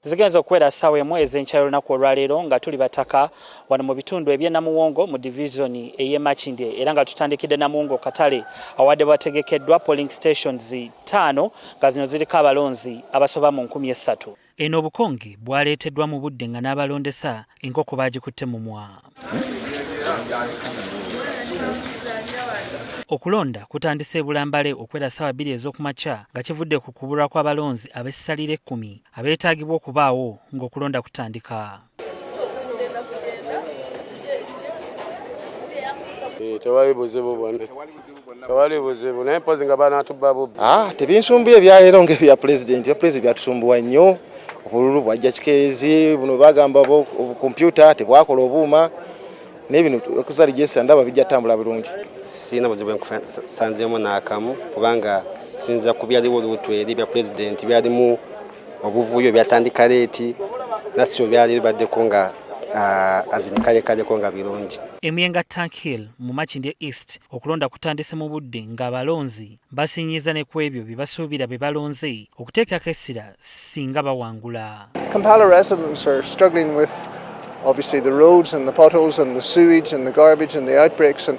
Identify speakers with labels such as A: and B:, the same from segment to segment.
A: Zigenza okuwera ssaawa emu ez'enkya y'olunaku olwaleero nga tuli bataka wano mu bitundu eby'e Namuwongo mu divisioni ey'e Makindye era nga tutandikidde Namuwongo katale awadde bategekeddwa polling stations 5 nga zino ziriko abalonzi abasoba mu 3,000. Eno obukonge bwaleeteddwa mu budde nga n'abalondesa enkoko baagikutte mu mwa. Okulonda kutandise Bulambale okwera ssaawa 2 ez'okumakya nga kivudde ku kubulwa kw'abalonzi ab'essalire 10 abeetaagibwa okubaawo ng'okulonda kutandika.
B: Tewali buzibu bwonna. Tewali buzibu naye mpozi nga banaatubba bubbi.
C: Tebinsumbuye ebyaleero ng'ebya pulezidenti. Pulezidenti byatusumbuwa nnyo. Obululu bwajja kikeezi buno bagamba obukompyuta tebwakola obuuma n'ebino okuzali gyesa ndaba bijja tambula bulungi.
D: Sina buzibu nkusanzeemu n'akamu kubanga sinza ku byaliwo olubuto eri bya pulezidenti byalimu obuvuyo byatandika leeti nasio byali baddeko nga azinikaleko nga birungi.
A: Emyenga Tank Hill mu Makindye East okulonda kutandise mu budde ng'abalonzi basinyiza ne ku ebyo bye basuubira be balonze okuteekako essira singa bawangula.
E: Kampala residents are struggling with obviously the roads and the potholes and the sewage and the garbage and the outbreaks and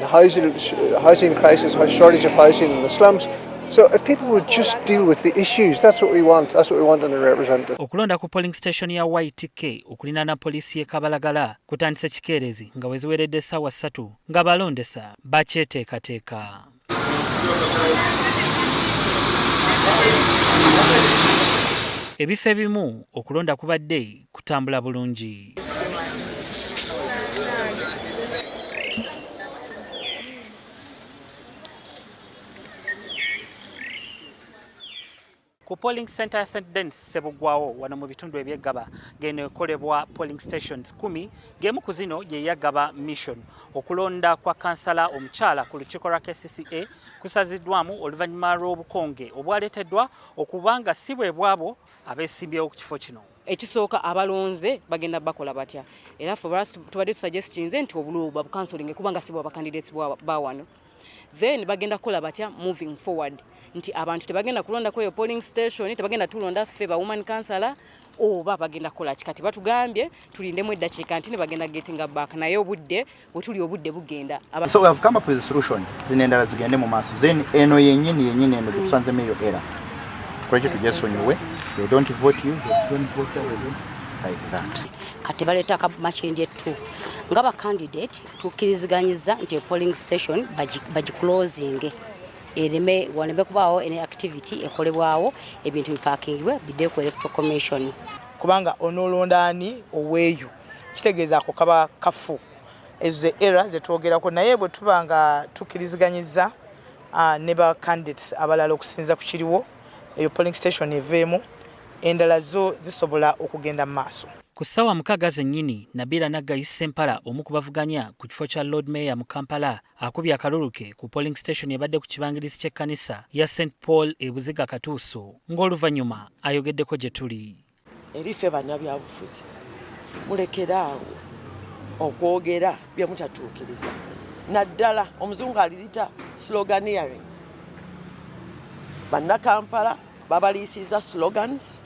E: housing crisis, shortage of housing in the slums. So if people would just deal with the issues, that's what we want. That's what we want in a representative.
A: Okulonda ku polling station ya YTK okulinana poliisi y'e Kabalagala kutandise kikeerezi nga weziweredde essaawa 3 nga balondesa bakyeteekateeka. Ebifo ebimu okulonda kubadde kutambula bulungi. Ku polling center ya St. Denis Sebugwawo wano mu bitundu eby'Eggaba ng'eno ekolebwa polling stations 10 ng'emu ku zino gye yaggaba mission. Okulonda kwa kansala omukyala ku lukiiko lwa KCCA kusaziddwamu oluvannyuma lw'obukonge obwaleeteddwa okubanga si bwe bwabo abeesimbyewo ku kifo kino.
F: Ekisooka abalonze bagenda bakola batya era tubadde tusuggestinze nti obululu bwa counseling kubanga si bwa candidates ba wano. Then bagenda kola batya moving forward nti abantu tebagenda kulonda kweyo polling station tebagenda tulonda ffe ba woman councillor oba bagenda kola kikati batugambye tulindemu eddakiika nti ne bagenda getting back naye obudde bwetuli obudde bugenda.
G: So we have come up with a solution zinendala zigende mu maaso then eno yennyini eno tusanzemu eyo era kwa ekyo tugyesonyiwe they don't vote you they don't vote you like that.
H: Kati baleta ka Makindye 2 ngaba candidate tukiriziganyiza nti polling station closing ereme wanembe kubaawo ene activity ekolebwawo ebintu bipackingibwe bidde ku electoral commission
I: kubanga onolondani oweeyo kitegeeza ako kaba kafu ezo era zetwogerako naye bwe tubanga tukiriziganyiza ne ba candidates abalala okusinza ku kiriwo eyo polling station eveemu endala zo zisobola okugenda mu maaso.
A: Ku ssaawa 6 zennyini Nabila Naggayi Ssempala omu ku bavuganya ku kifo kya Lord Mayor mu Kampala akubye akaluluke ku polling station ebadde ku kibangirizi ky'ekkanisa ya St. Paul e Buziga Katuuso ng'oluvannyuma ayogeddeko gye tuli.
J: Erife bannabyabufuzi mulekeraawo okwogera bye mutatuukiriza naddala omuzungu alizita sloganeering. Bannakampala babaliisiza slogans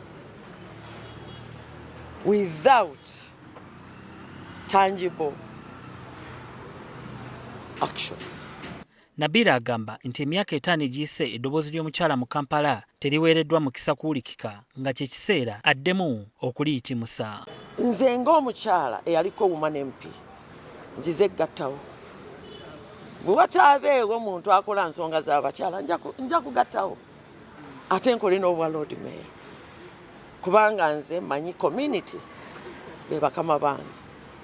J: without tangible actions.
A: Nabira agamba nti emyaka 5 egiyise eddoboozi ly'omukyala mu Kampala teriweereddwa mukisa kuwulikika nga kye kiseera addemu okuliyitimusa.
J: Nze ng'omukyala eyaliko Woman MP nzize gattawo. Bwe wataabeewo omuntu akola nsonga z'abakyala nja kugattawo ate nkole n'obwa Lord Mayor. Kubanga nze manyi community be bakama bange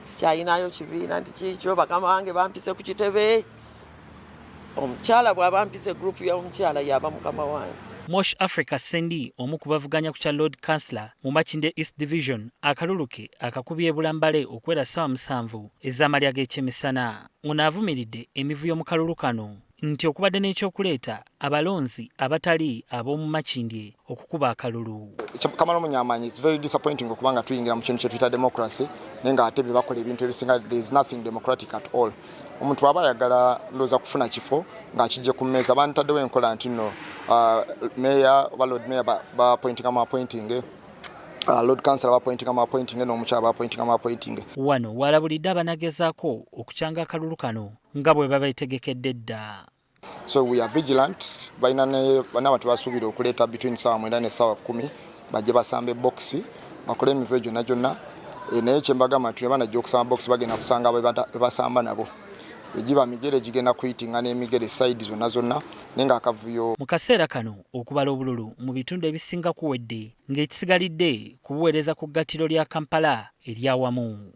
J: sikyayinayo kibiina nti kikyo bakama bange bampise ku kitebe omukyala bw'abampise group ya omukyala yaba mukama wange.
A: Mosh Africa Sendi omu ku bavuganya ku kya Lord Councillor mu Makindye East Division akaluluke akakubye Bulambale okwera ssaawa 7 ez'amalya g'ekyemisana. Ono avumiridde emivuyo mu kalulu kano nti okubadde n'ekyokuleeta abalonzi abatali ab'omu Makindye okukuba akalulu.
K: Kamala Munyamanyi is very disappointing okubanga tuyingira mu kintu kye tuyita democracy nenga ate bakola ebintu ebisinga there is nothing democratic at all. Omuntu aba ayagala ndooza kufuna kifo ng'akijje ku mmeeza abantu taddewo enkola nti nno meya oba Lord Mayor ba appointing Lord Councillor appointing n'omukyala appointing.
A: Wano walabulidde abanagezaako okukyanga akalulu kano nga bwe babeetegekedde dda.
K: So we are vigilant. Baina ne banabatu basuubira okuleeta between sawa 9 ne sawa 10 bajje basambe box bakole emivuyo gyonna naye kyembagamba nti banajja okusamba box bagenda kusanga basamba nabo egiba migere gigenda kuyitinga n'emigere side zonna nenga akavuyo
A: mu kaseera kano okubala obululu mu bitundu ebisinga kuwedde ng'ekisigalidde kubuweereza ku ggattiro lya Kampala eryawamu.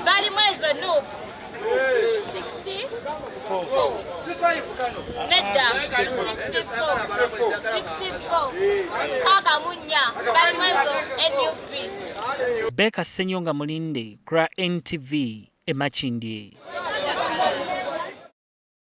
L: Bali mwezo noob 60 Nedda 64 Kaga munya bali mwezo NUP.
A: Beka Senyonga Mulinde, Kra NTV, Emachindye.